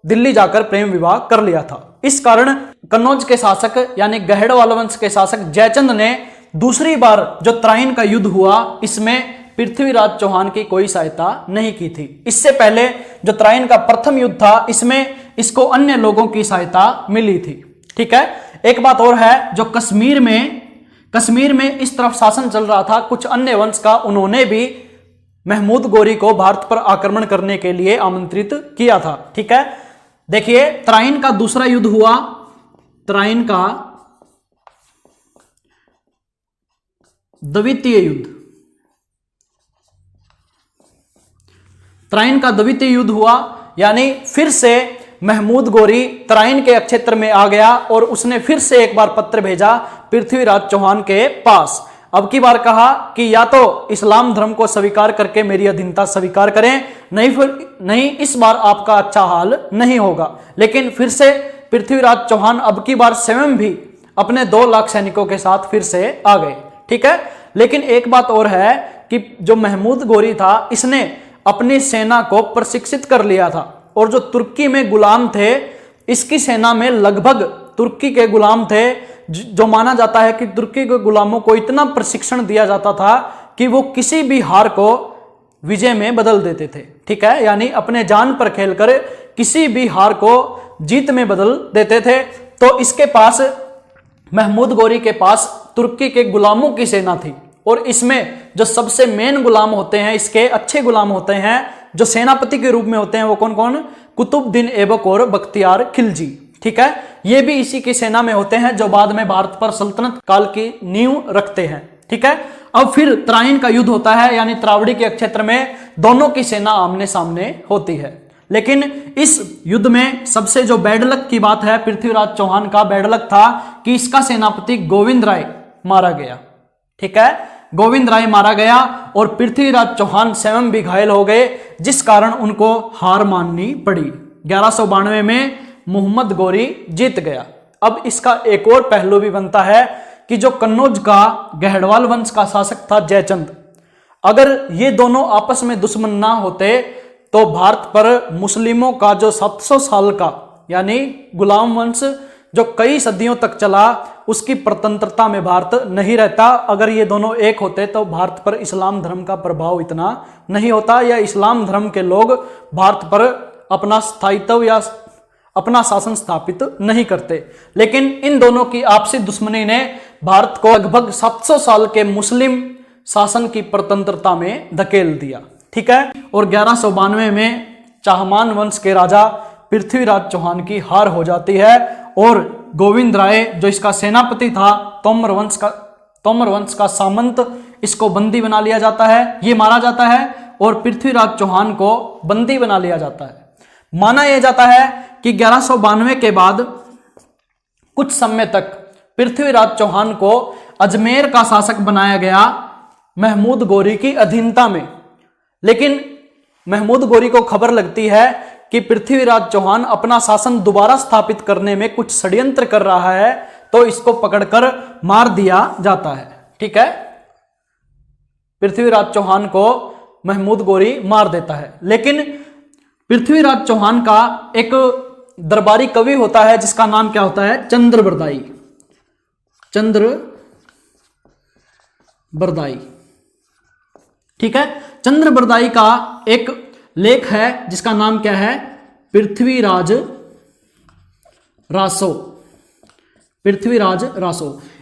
दिल्ली जाकर प्रेम विवाह कर लिया था। इस कारण कन्नौज के शासक यानी गहड़वाल वंश के शासक जयचंद ने दूसरी बार जो त्राइन का युद्ध हुआ इसमें पृथ्वीराज चौहान की कोई सहायता नहीं की थी। इससे पहले जो त्राइन का प्रथम युद्ध था इसमें इसको अन्य लोगों की सहायता मिली थी। ठीक है, एक बात और है, जो कश्मीर में इस तरफ शासन चल रहा था कुछ अन्य वंश का, उन्होंने भी महमूद गोरी को भारत पर आक्रमण करने के लिए आमंत्रित किया था। ठीक है, देखिए त्राइन का दूसरा युद्ध हुआ, त्राइन का द्वितीय युद्ध, त्राइन का द्वितीय युद्ध हुआ, यानी फिर से महमूद गोरी त्राइन के क्षेत्र में आ गया और उसने फिर से एक बार पत्र भेजा पृथ्वीराज चौहान के पास। अब की बार कहा कि या तो इस्लाम धर्म को स्वीकार करके मेरी अधीनता स्वीकार करें, नहीं इस बार आपका अच्छा हाल नहीं होगा। लेकिन फिर से पृथ्वीराज चौहान अब की बार स्वयं भी अपने 2 लाख सैनिकों के साथ फिर से आ गए। ठीक है, लेकिन एक बात और है कि जो महमूद गोरी था इसने अपनी सेना को प्रशिक्षित कर लिया था, और जो तुर्की में गुलाम थे इसकी सेना में लगभग तुर्की के गुलाम थे, जो माना जाता है कि तुर्की के गुलामों को इतना प्रशिक्षण दिया जाता था कि वो किसी भी हार को विजय में बदल देते थे। ठीक है, यानी अपने जान पर खेलकर किसी भी हार को जीत में बदल देते थे। तो इसके पास महमूद गोरी के पास तुर्की के गुलामों की सेना थी, और इसमें जो सबसे मेन गुलाम होते हैं, इसके अच्छे गुलाम होते हैं जो सेनापति के रूप में होते हैं, वो कौन कौन, कुतुबुद्दीन ऐबक और बख्तियार खिलजी। ठीक है, ये भी इसी की सेना में होते हैं जो बाद में भारत पर सल्तनत काल की नींव रखते हैं। ठीक है, अब फिर त्राइन का युद्ध होता है, यानी तरावड़ी के क्षेत्र में दोनों की सेना आमने सामने होती है। लेकिन इस युद्ध में सबसे जो बैड लक की बात है, पृथ्वीराज चौहान का बैड लक था कि इसका सेनापति गोविंद राय मारा गया। ठीक है, गोविंद राय मारा गया और पृथ्वीराज चौहान स्वयं भी घायल हो गए, जिस कारण उनको हार माननी पड़ी। 1192 में मोहम्मद गोरी जीत गया। अब इसका एक और पहलू भी बनता है कि जो कन्नौज का गहड़वाल वंश का शासक था जयचंद, अगर ये दोनों आपस में दुश्मन ना होते तो भारत पर मुस्लिमों का जो 700 साल का यानी गुलाम वंश जो कई सदियों तक चला, उसकी स्वतंत्रता में भारत नहीं रहता। अगर ये दोनों एक होते तो भारत पर इस्लाम धर्म का प्रभाव इतना नहीं होता, या इस्लाम धर्म के लोग भारत पर अपना स्थायित्व या अपना शासन स्थापित नहीं करते। लेकिन इन दोनों की आपसी दुश्मनी ने भारत को लगभग 700 साल के मुस्लिम शासन की स्वतंत्रता में धकेल दिया। ठीक है, और 1192 में चाहमान वंश के राजा पृथ्वीराज चौहान की हार हो जाती है, और गोविंद राय जो इसका सेनापति था, तोमर वंश का सामंत, इसको बंदी बना लिया जाता है, ये मारा जाता है, और पृथ्वीराज चौहान को बंदी बना लिया जाता है। माना यह जाता है कि 1192 के बाद कुछ समय तक पृथ्वीराज चौहान को अजमेर का शासक बनाया गया महमूद गोरी की अधीनता में। लेकिन महमूद गोरी को खबर लगती है कि पृथ्वीराज चौहान अपना शासन दोबारा स्थापित करने में कुछ षड्यंत्र कर रहा है, तो इसको पकड़कर मार दिया जाता है। ठीक है, पृथ्वीराज चौहान को महमूद गोरी मार देता है। लेकिन पृथ्वीराज चौहान का एक दरबारी कवि होता है जिसका नाम क्या होता है? चंद्रबरदाई। ठीक है, चंद्रबरदाई का एक लेख है जिसका नाम क्या है? पृथ्वीराज रासो।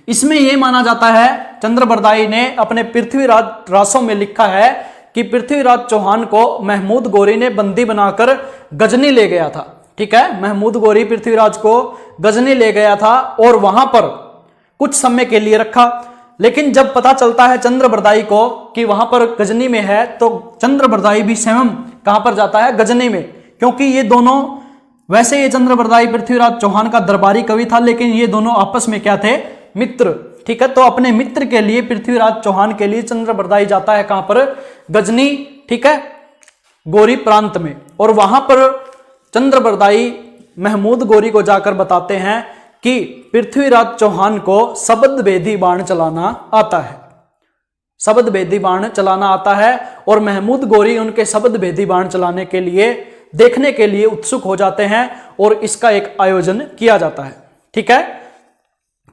इसमें यह माना जाता है, चंद्रबरदाई ने अपने पृथ्वीराज रासो में लिखा है कि पृथ्वीराज चौहान को महमूद गोरी ने बंदी बनाकर गजनी ले गया था। ठीक है, महमूद गोरी पृथ्वीराज को गजनी ले गया था और वहां पर कुछ समय के लिए रखा। लेकिन जब पता चलता है चंद्रबरदाई को कि वहां पर गजनी में है, तो चंद्रबरदाई भी स्वयं कहां पर जाता है? गजनी में। क्योंकि ये दोनों, वैसे ये चंद्रबरदाई पृथ्वीराज चौहान का दरबारी कवि था, लेकिन ये दोनों आपस में क्या थे? मित्र। ठीक है, तो अपने मित्र के लिए, पृथ्वीराज चौहान के लिए चंद्रबरदाई जाता है कहां पर? गजनी। ठीक है, गोरी प्रांत में। और वहां पर चंद्रबरदाई महमूद गोरी को जाकर बताते हैं कि पृथ्वीराज चौहान को शब्द भेदी बाण चलाना आता है, और महमूद गोरी उनके शब्द भेदी बाण चलाने के लिए, देखने के लिए उत्सुक हो जाते हैं, और इसका एक आयोजन किया जाता है। ठीक है,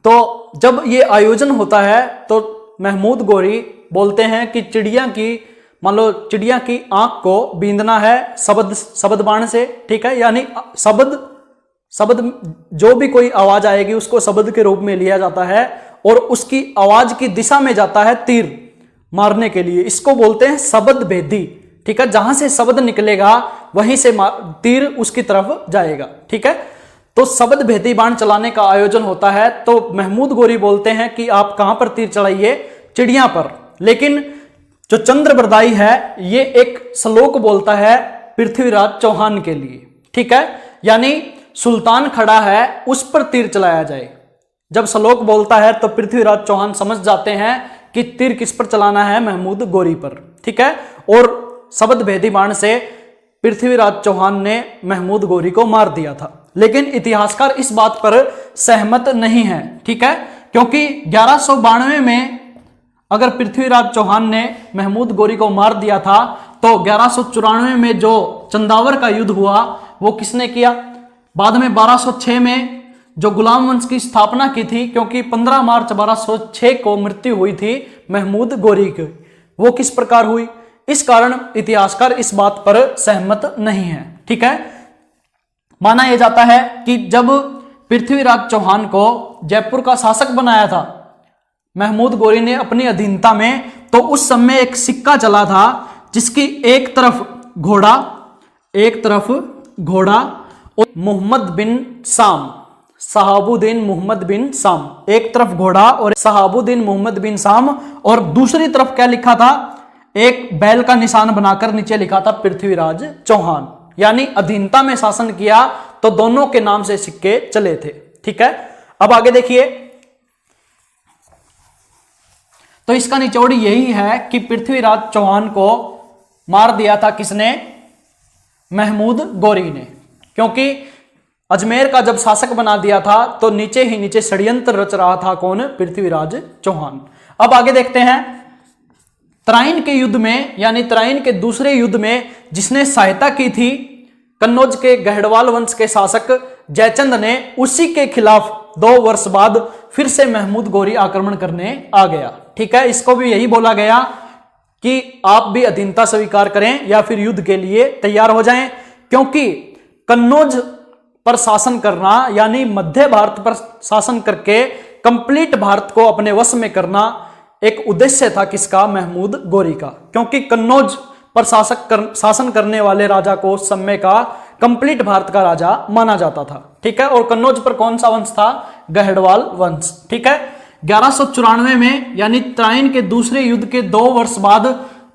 तो जब ये आयोजन होता है तो महमूद गोरी बोलते हैं कि मान लो चिड़िया की आंख को बींदना है शब्द बाण से। ठीक है, यानी शब्द जो भी कोई आवाज आएगी उसको शब्द के रूप में लिया जाता है, और उसकी आवाज की दिशा में जाता है तीर मारने के लिए। इसको बोलते हैं शब्द भेदी। ठीक है, जहां से शब्द निकलेगा वहीं से तीर उसकी तरफ जाएगा। ठीक है, तो शब्द भेदी बाण चलाने का आयोजन होता है। तो महमूद गोरी बोलते हैं कि आप कहां पर तीर चलाइए? चिड़िया पर। लेकिन जो चंद्रबरदाई है ये एक श्लोक बोलता है पृथ्वीराज चौहान के लिए। ठीक है, यानी सुल्तान खड़ा है उस पर तीर चलाया जाए। जब श्लोक बोलता है तो पृथ्वीराज चौहान समझ जाते हैं कि तीर किस पर चलाना है? महमूद गोरी पर। ठीक है, और शब्द भेदी बाण से पृथ्वीराज चौहान ने महमूद गोरी को मार दिया था। लेकिन इतिहासकार इस बात पर सहमत नहीं है। ठीक है, क्योंकि 1192 में अगर पृथ्वीराज चौहान ने महमूद गोरी को मार दिया था, तो 1194 में जो चंदावर का युद्ध हुआ वो किसने किया? बाद में 1206 में जो गुलाम वंश की स्थापना की थी, क्योंकि 15 मार्च 1206 को मृत्यु हुई थी महमूद गोरी की, वो किस प्रकार हुई? इस कारण इतिहासकार इस बात पर सहमत नहीं है। ठीक है, माना यह जाता है कि जब पृथ्वीराज चौहान को जयपुर का शासक बनाया था महमूद गोरी ने अपनी अधीनता में, तो उस समय एक सिक्का चला था जिसकी एक तरफ घोड़ा और मोहम्मद बिन साम, सहाबुद्दीन मोहम्मद बिन साम, एक तरफ घोड़ा और सहाबुद्दीन मोहम्मद बिन साम, और दूसरी तरफ क्या लिखा था? एक बैल का निशान बनाकर नीचे लिखा था पृथ्वीराज चौहान। यानी अधीनता में शासन किया तो दोनों के नाम से सिक्के चले थे। ठीक है, अब आगे देखिए। तो इसका निचोड़ यही है कि पृथ्वीराज चौहान को मार दिया था किसने? महमूद गोरी ने। क्योंकि अजमेर का जब शासक बना दिया था तो नीचे ही नीचे षड्यंत्र रच रहा था कौन? पृथ्वीराज चौहान। अब आगे देखते हैं। तराइन के युद्ध में, यानी तराइन के दूसरे युद्ध में जिसने सहायता की थी कन्नौज के गहड़वाल वंश के शासक जयचंद ने उसी के खिलाफ 2 वर्ष बाद फिर से महमूद गोरी आक्रमण करने आ गया। ठीक है, इसको भी यही बोला गया कि आप भी अधीनता स्वीकार करें या फिर युद्ध के लिए तैयार हो जाएं, क्योंकि कन्नौज पर शासन करना यानी मध्य भारत पर शासन करके कंप्लीट भारत को अपने वश में करना एक उद्देश्य था किसका, महमूद गोरी का। क्योंकि कन्नौज पर शासन करने वाले राजा को उस समय का कंप्लीट भारत का राजा माना जाता था। ठीक है, और कन्नौज पर कौन सा वंश था, गहड़वाल वंश। ठीक है, 1194 में यानी त्राइन के दूसरे युद्ध के 2 वर्ष बाद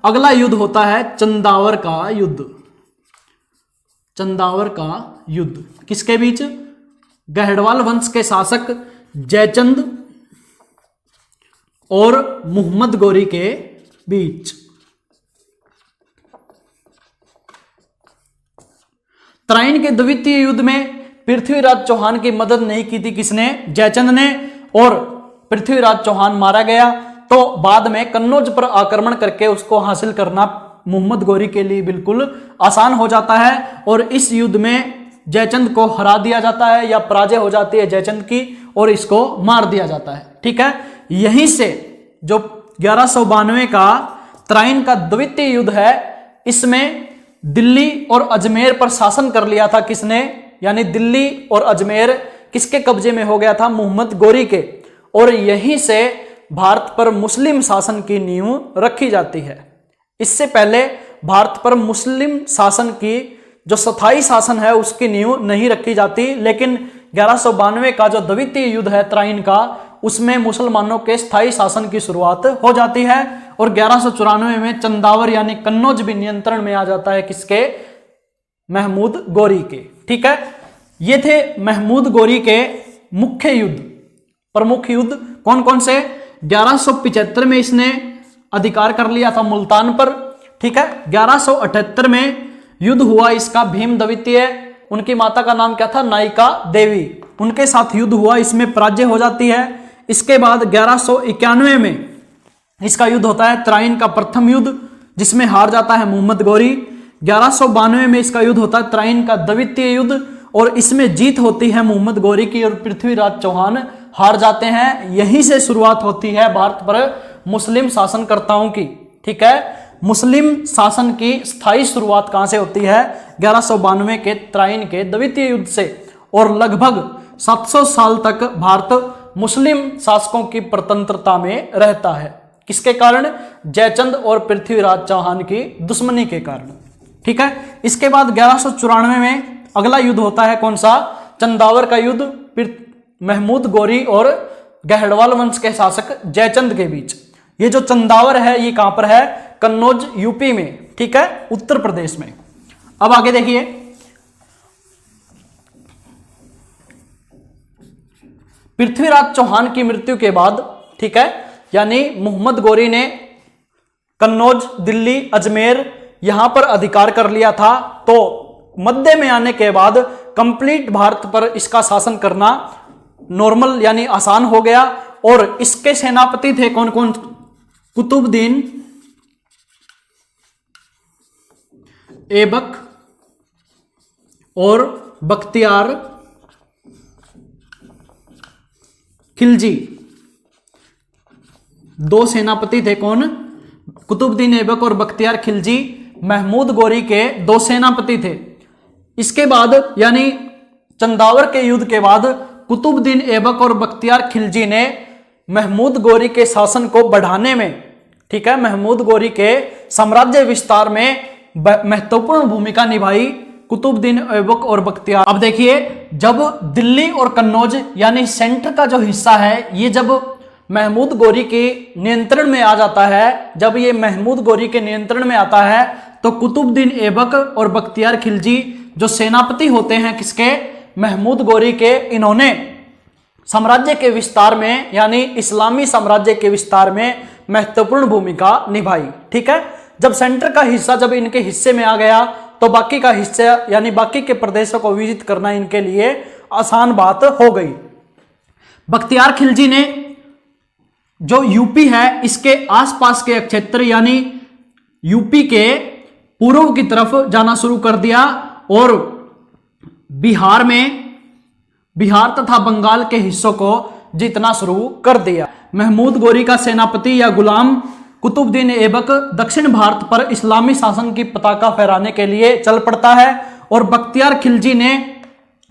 अगला युद्ध होता है चंदावर का युद्ध। चंदावर का युद्ध किसके बीच, गहड़वाल वंश के शासक जयचंद और मोहम्मद गोरी के बीच। त्राइन के द्वितीय युद्ध में पृथ्वीराज चौहान की मदद नहीं की थी किसने, जयचंद ने, और पृथ्वीराज चौहान मारा गया। तो बाद में कन्नौज पर आक्रमण करके उसको हासिल करना मोहम्मद गोरी के लिए बिल्कुल आसान हो जाता है, और इस युद्ध में जयचंद को हरा दिया जाता है या पराजय हो जाती है जयचंद की और इसको मार दिया जाता है। ठीक है, यहीं से जो 1192 का त्राइन का द्वितीय युद्ध है, इसमें दिल्ली और अजमेर पर शासन कर लिया था किसने, यानी दिल्ली और अजमेर किसके कब्जे में हो गया था, मोहम्मद गोरी के, और यहीं से भारत पर मुस्लिम शासन की नींव रखी जाती है। इससे पहले भारत पर मुस्लिम शासन की जो स्थायी शासन है उसकी नींव नहीं रखी जाती, लेकिन 1192 का जो द्वितीय युद्ध है त्राइन का, उसमें मुसलमानों के स्थायी शासन की शुरुआत हो जाती है, और 1194 में चंदावर यानी कन्नौज भी नियंत्रण में आ जाता है किसके, महमूद गोरी के। ठीक है, ये थे महमूद गोरी के मुख्य युद्ध, प्रमुख युद्ध कौन कौन से। 1175 में इसने अधिकार कर लिया था मुल्तान पर। ठीक है, 1178 में युद्ध हुआ इसका भीम द्वितीय, उनकी माता का नाम क्या था, नायिका देवी, उनके साथ युद्ध हुआ, इसमें पराजय हो जाती है। इसके बाद 1191 में इसका युद्ध होता है त्राइन का प्रथम युद्ध, जिसमें हार जाता है मोहम्मद गोरी। 1192 में इसका युद्ध होता है त्राइन का द्वितीय युद्ध, और इसमें जीत होती है मोहम्मद गोरी की और पृथ्वीराज चौहान हार जाते हैं। यहीं से शुरुआत होती है भारत पर मुस्लिम शासनकर्ताओं की। ठीक है, मुस्लिम शासन की स्थायी शुरुआत कहां से होती है, 1192 के त्राइन के द्वितीय युद्ध से, और लगभग 700 साल तक भारत मुस्लिम शासकों की प्रतंत्रता में रहता है। किसके कारण, जयचंद और पृथ्वीराज चौहान की दुश्मनी के कारण। ठीक है, इसके बाद 1194 में अगला युद्ध होता है कौन सा, चंदावर का युद्ध, महमूद गोरी और गहड़वाल वंश के शासक जयचंद के बीच। ये जो चंदावर है ये कहां पर है, कन्नौज यूपी में। ठीक है, उत्तर प्रदेश में। अब आगे देखिए, पृथ्वीराज चौहान की मृत्यु के बाद, ठीक है, यानी मोहम्मद गोरी ने कन्नौज, दिल्ली, अजमेर यहां पर अधिकार कर लिया था, तो मध्य में आने के बाद कंप्लीट भारत पर इसका शासन करना नॉर्मल यानी आसान हो गया। और इसके सेनापति थे कौन कौन, कुतुबुद्दीन ऐबक और बख्तियार खिलजी, दो सेनापति थे कौन, कुतुबुद्दीन ऐबक और बख्तियार खिलजी महमूद गोरी के दो सेनापति थे। इसके बाद यानी चंदावर के युद्ध के बाद कुतुबुद्दीन ऐबक और बख्तियार खिलजी ने महमूद गोरी के शासन को बढ़ाने में, ठीक है, महमूद गोरी के साम्राज्य विस्तार में महत्वपूर्ण भूमिका निभाई कुतुबुद्दीन ऐबक और बख्तियार। अब देखिए, जब दिल्ली और कन्नौज यानी सेंटर का जो हिस्सा है ये जब महमूद गोरी के नियंत्रण में आ जाता है, जब ये महमूद गोरी के नियंत्रण में आता है तो कुतुबुद्दीन ऐबक और बख्तियार खिलजी जो सेनापति होते हैं किसके, महमूद गोरी के, इन्होंने साम्राज्य के विस्तार में यानी इस्लामी साम्राज्य के विस्तार में महत्वपूर्ण भूमिका निभाई। ठीक है, जब सेंटर का हिस्सा जब इनके हिस्से में आ गया तो बाकी का हिस्सा यानी बाकी के प्रदेशों को विजित करना इनके लिए आसान बात हो गई। बख्तियार खिलजी ने जो यूपी है इसके आसपास के क्षेत्र यानी यूपी के पूर्व की तरफ जाना शुरू कर दिया और बिहार में बिहार तथा बंगाल के हिस्सों को जीतना शुरू कर दिया। महमूद गोरी का सेनापति या गुलाम कुतुबुद्दीन ऐबक दक्षिण भारत पर इस्लामी शासन की पताका फहराने के लिए चल पड़ता है और बख्तियार खिलजी ने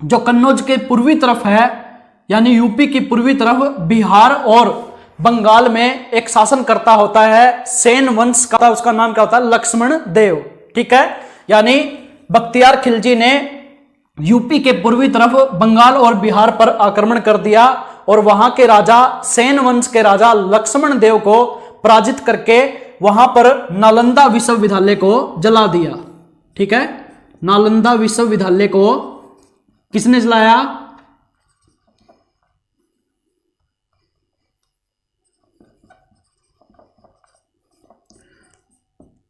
जो कन्नौज के पूर्वी तरफ है यानी यूपी की पूर्वी तरफ बिहार और बंगाल में एक शासन करता होता है सेन वंश का, उसका नाम क्या होता है, लक्ष्मण देव। ठीक है, यानी बख्तियार खिलजी ने यूपी के पूर्वी तरफ बंगाल और बिहार पर आक्रमण कर दिया और वहां के राजा सेन वंश के राजा लक्ष्मण देव को पराजित करके वहां पर नालंदा विश्वविद्यालय को जला दिया। ठीक है, नालंदा विश्वविद्यालय को किसने जलाया?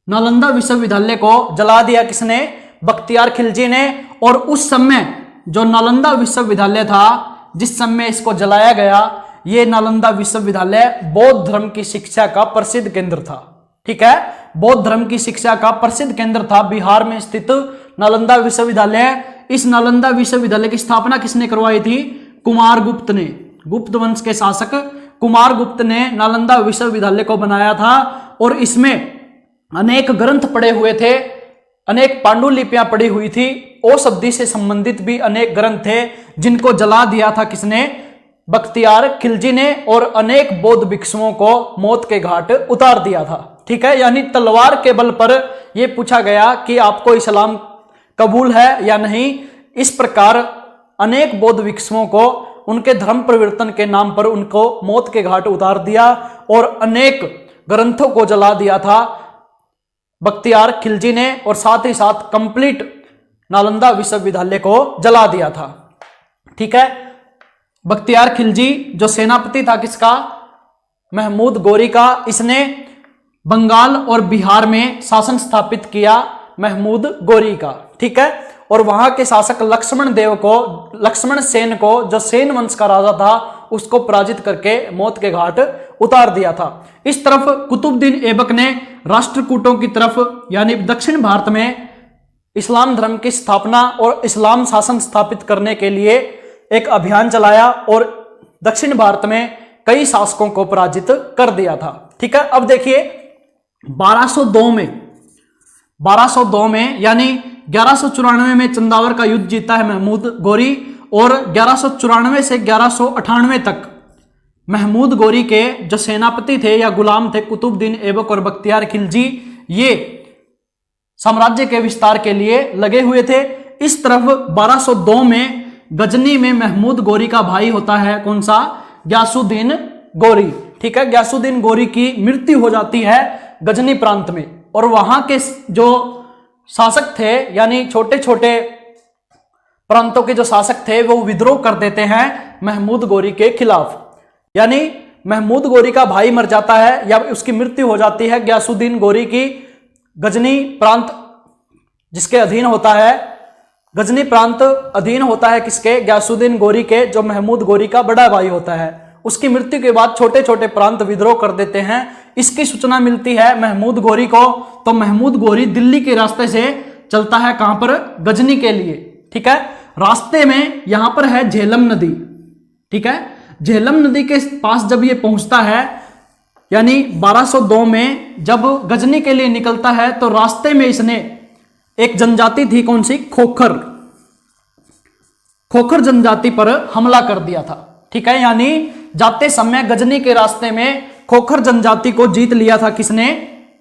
नालंदा विश्वविद्यालय को जला दिया किसने? बख्तियार खिलजी ने। और उस समय जो नालंदा विश्वविद्यालय था, जिस समय इसको जलाया गया, ये नालंदा विश्वविद्यालय बौद्ध धर्म की शिक्षा का प्रसिद्ध केंद्र था। ठीक है, बौद्ध धर्म की शिक्षा का प्रसिद्ध केंद्र था बिहार में स्थित नालंदा विश्वविद्यालय। इस नालंदा विश्वविद्यालय की स्थापना किसने करवाई थी? कुमारगुप्त ने। गुप्त वंश के शासक कुमारगुप्त ने नालंदा विश्वविद्यालय को बनाया था और इसमें अनेक ग्रंथ पढ़े हुए थे, अनेक पांडुलिपियां पड़ी हुई थी, औषधि से संबंधित भी अनेक ग्रंथ थे जिनको जला दिया था किसने? बख्तियार खिलजी ने। और अनेक बौद्ध भिक्षुओं को मौत के घाट उतार दिया था। ठीक है, यानी तलवार के बल पर यह पूछा गया कि आपको इस्लाम कबूल है या नहीं। इस प्रकार अनेक बौद्ध भिक्षुओं को उनके धर्म परिवर्तन के नाम पर उनको मौत के घाट उतार दिया और अनेक ग्रंथों को जला दिया था बख्तियार खिलजी ने, और साथ ही साथ कंप्लीट नालंदा विश्वविद्यालय को जला दिया था। ठीक है, बख्तियार खिलजी जो सेनापति था किसका? महमूद गोरी का। इसने बंगाल और बिहार में शासन स्थापित किया महमूद गोरी का। ठीक है, और वहां के शासक लक्ष्मण सेन को जो सेन वंश का राजा था उसको पराजित करके मौत के घाट उतार दिया था। इस तरफ कुतुबुद्दीन ऐबक ने राष्ट्रकूटों की तरफ यानी दक्षिण भारत में इस्लाम धर्म की स्थापना और इस्लाम शासन स्थापित करने के लिए एक अभियान चलाया और दक्षिण भारत में कई शासकों को पराजित कर दिया था। ठीक है, अब देखिए 1202 में यानी 1194 में चंदावर का युद्ध जीता है महमूद गोरी और 1194 से 1198 तक महमूद गोरी के जो सेनापति थे या गुलाम थे कुतुबुद्दीन ऐबक और बख्तियार खिलजी, ये साम्राज्य के विस्तार के लिए लगे हुए थे। इस तरफ 1202 में गजनी में महमूद गोरी का भाई होता है कौन सा? ग्यासुद्दीन गोरी। ठीक है, ग्यासुद्दीन गोरी की मृत्यु हो जाती है गजनी प्रांत में और वहां के जो शासक थे यानी छोटे छोटे प्रांतों के जो शासक थे वो विद्रोह कर देते हैं महमूद गोरी के खिलाफ। यानी महमूद गोरी का भाई मर जाता है या उसकी मृत्यु हो जाती है ग्यासुद्दीन गोरी की। गजनी प्रांत जिसके अधीन होता है, गजनी प्रांत अधीन होता है किसके? ग्यासुद्दीन गोरी के, जो महमूद गोरी का बड़ा भाई होता है। उसकी मृत्यु के बाद छोटे छोटे प्रांत विद्रोह कर देते हैं। इसकी सूचना मिलती है महमूद गोरी को, तो महमूद गोरी दिल्ली के रास्ते से चलता है कहां पर? गजनी के लिए। ठीक है, रास्ते में यहां पर है झेलम नदी। ठीक है, झेलम नदी के पास जब ये पहुंचता है यानी 1202 में जब गजनी के लिए निकलता है तो रास्ते में इसने एक जनजाति थी कौन सी? खोखर जनजाति पर हमला कर दिया था। ठीक है, यानी जाते समय गजनी के रास्ते में खोखर जनजाति को जीत लिया था किसने?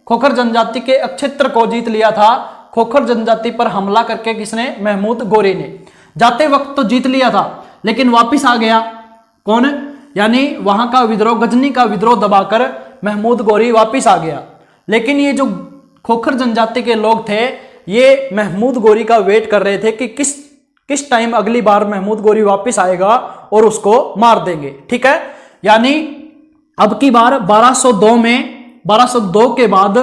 खोखर जनजाति के क्षेत्र को जीत लिया था। खोखर जनजाति पर हमला करके किसने? महमूद गोरी ने। जाते वक्त तो जीत लिया था लेकिन वापिस आ गया कौन? यानी वहां का विद्रोह, गजनी का विद्रोह दबाकर महमूद गोरी वापिस आ गया। लेकिन ये जो खोखर जनजाति के लोग थे ये महमूद गोरी का वेट कर रहे थे कि किस टाइम अगली बार महमूद गोरी वापिस आएगा और उसको मार देंगे। ठीक है, यानी अब की बार 1202 के बाद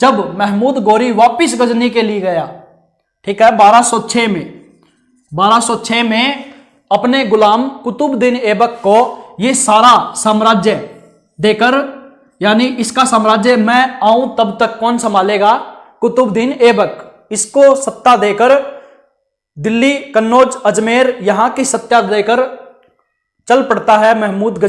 जब महमूद गोरी वापिस गजनी के लिए गया, ठीक है, 1206 में अपने गुलाम कुतुबुद्दीन ऐबक को ये सारा साम्राज्य देकर, यानी इसका साम्राज्य मैं आऊं तब तक कौन संभालेगा? कुतुबुद्दीन ऐबक। इसको सत्ता देकर दिल्ली, कन्नौज, अजमेर यहाँ की सत्ता देकर चल पड़ता है महमूद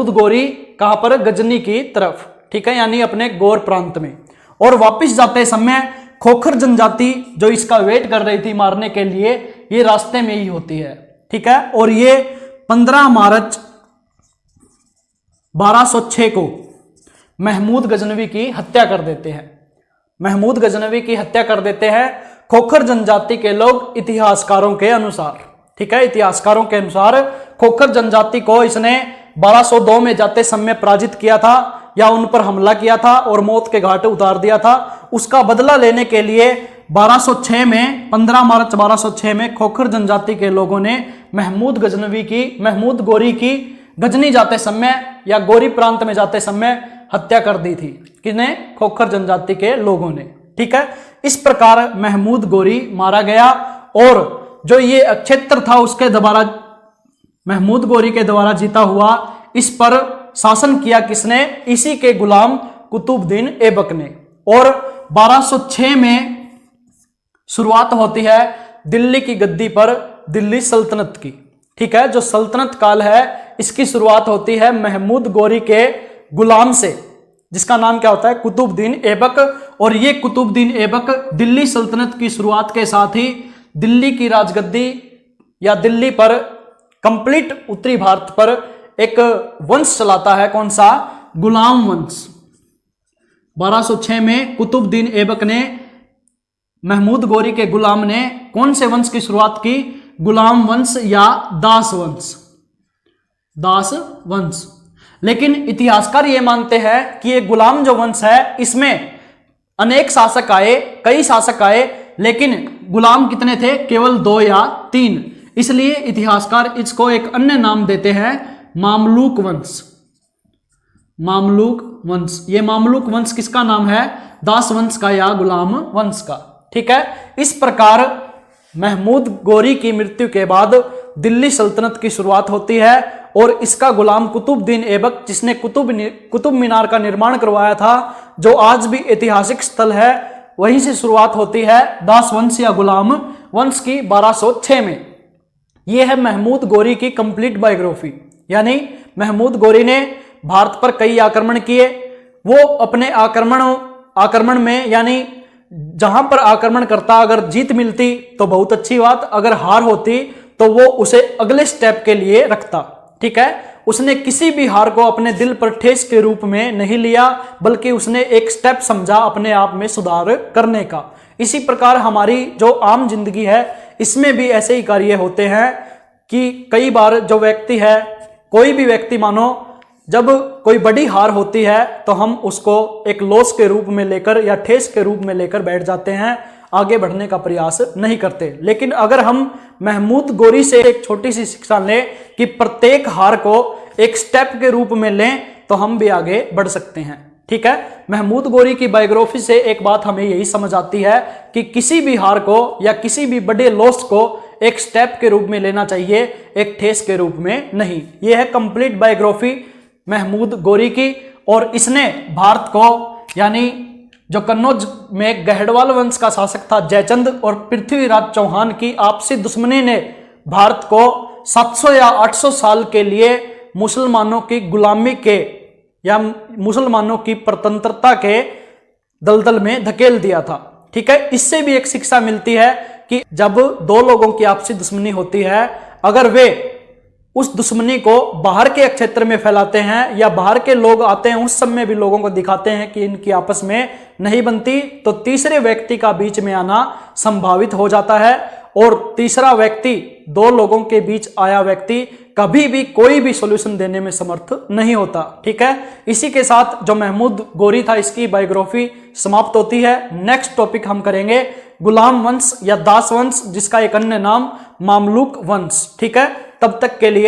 गोरी कहां पर? गजनी की तरफ, ठीक है, यानी अपने गौर प्रांत में। और वापस जाते समय खोखर जनजाति जो इसका वेट कर रही थी मारने के लिए, ये रास्ते में ही होती है, ठीक है। और ये 15 मार्च 1206 को महमूद गजनवी की हत्या कर देते हैं। महमूद गजनवी की हत्या कर देते हैं खोखर जनजाति के लोग, इतिहासकारों के अनुसार, ठीक है। इतिहासकारों के अनुसार खोखर जनजाति को इसने 1202 में जाते समय पराजित किया था या उन पर हमला किया था और मौत के घाट उतार दिया था। उसका बदला लेने के लिए 1206 में 15 मार्च 1206 में खोखर जनजाति के लोगों ने महमूद गोरी की गजनी जाते समय या गोरी प्रांत में जाते समय हत्या कर दी थी। किसने? खोखर जनजाति के लोगों ने, ठीक है। इस प्रकार महमूद गोरी मारा गया और जो ये क्षेत्र था उसके द्वारा महमूद गोरी के द्वारा जीता हुआ, इस पर शासन किया किसने? इसी के गुलाम कुतुबुद्दीन ऐबक ने। और 1206 में शुरुआत होती है दिल्ली की गद्दी पर दिल्ली सल्तनत की, ठीक है। जो सल्तनत काल है इसकी शुरुआत होती है महमूद गोरी के गुलाम से, जिसका नाम क्या होता है? कुतुबुद्दीन ऐबक। और ये कुतुबुद्दीन ऐबक दिल्ली सल्तनत की शुरुआत के साथ ही दिल्ली की राजगद्दी या दिल्ली पर कंप्लीट उत्तरी भारत पर एक वंश चलाता है। कौन सा? गुलाम वंश। 1206 में कुतुबुद्दीन ऐबक ने, महमूद गोरी के गुलाम ने कौन से वंश की शुरुआत की? गुलाम वंश या दास वंश। लेकिन इतिहासकार ये मानते हैं कि ये गुलाम जो वंश है इसमें अनेक शासक आए, कई शासक आए, लेकिन गुलाम कितने थे? केवल 2 या 3। इसलिए इतिहासकार इसको एक अन्य नाम देते हैं, मामलूक वंश। ये मामलूक वंश किसका नाम है? दास वंश का या गुलाम वंश का, ठीक है। इस प्रकार महमूद गोरी की मृत्यु के बाद दिल्ली सल्तनत की शुरुआत होती है और इसका गुलाम कुतुबुद्दीन ऐबक, जिसने कुतुब मीनार का निर्माण करवाया था, जो आज भी ऐतिहासिक स्थल है, वहीं से शुरुआत होती है दास वंश या गुलाम वंश की 1206 में। यह है महमूद गोरी की कंप्लीट बायोग्राफी। यानी महमूद गोरी ने भारत पर कई आक्रमण किए। वो अपने आक्रमण में, यानी जहां पर आक्रमण करता, अगर जीत मिलती तो बहुत अच्छी बात, अगर हार होती तो वो उसे अगले स्टेप के लिए रखता, ठीक है। उसने किसी भी हार को अपने दिल पर ठेस के रूप में नहीं लिया, बल्कि उसने एक स्टेप समझा अपने आप में सुधार करने का। इसी प्रकार हमारी जो आम जिंदगी है इसमें भी ऐसे ही कार्य होते हैं कि कई बार जो व्यक्ति है, कोई भी व्यक्ति मानो, जब कोई बड़ी हार होती है तो हम उसको एक लॉस के रूप में लेकर या ठेस के रूप में लेकर बैठ जाते हैं, आगे बढ़ने का प्रयास नहीं करते। लेकिन अगर हम महमूद गोरी से एक छोटी सी शिक्षा लें कि प्रत्येक हार को एक स्टेप के रूप में लें तो हम भी आगे बढ़ सकते हैं, ठीक है। महमूद गोरी की बायोग्राफी से एक बात हमें यही समझ आती है कि किसी भी हार को या किसी भी बड़े लॉस को एक स्टेप के रूप में लेना चाहिए, एक ठेस के रूप में नहीं। यह है कंप्लीट बायोग्राफी महमूद गोरी की। और इसने भारत को, यानी जो कन्नौज में गहड़वाल वंश का शासक था जयचंद और पृथ्वीराज चौहान की आपसी दुश्मनी ने भारत को 700 या 800 साल के लिए मुसलमानों की गुलामी के या मुसलमानों की स्वतंत्रता के दलदल में धकेल दिया था, ठीक है। इससे भी एक शिक्षा मिलती है कि जब दो लोगों की आपसी दुश्मनी होती है, अगर वे उस दुश्मनी को बाहर के क्षेत्र में फैलाते हैं या बाहर के लोग आते हैं उस समय भी लोगों को दिखाते हैं कि इनकी आपस में नहीं बनती, तो तीसरे व्यक्ति का बीच में आना संभावित हो जाता है। और तीसरा व्यक्ति, दो लोगों के बीच आया व्यक्ति कभी भी कोई भी सॉल्यूशन देने में समर्थ नहीं होता, ठीक है। इसी के साथ जो महमूद गोरी था इसकी बायोग्राफी समाप्त होती है। नेक्स्ट टॉपिक हम करेंगे गुलाम वंश या दास वंश, जिसका एक अन्य नाम मामलूक वंश, ठीक है। तब तक के लिए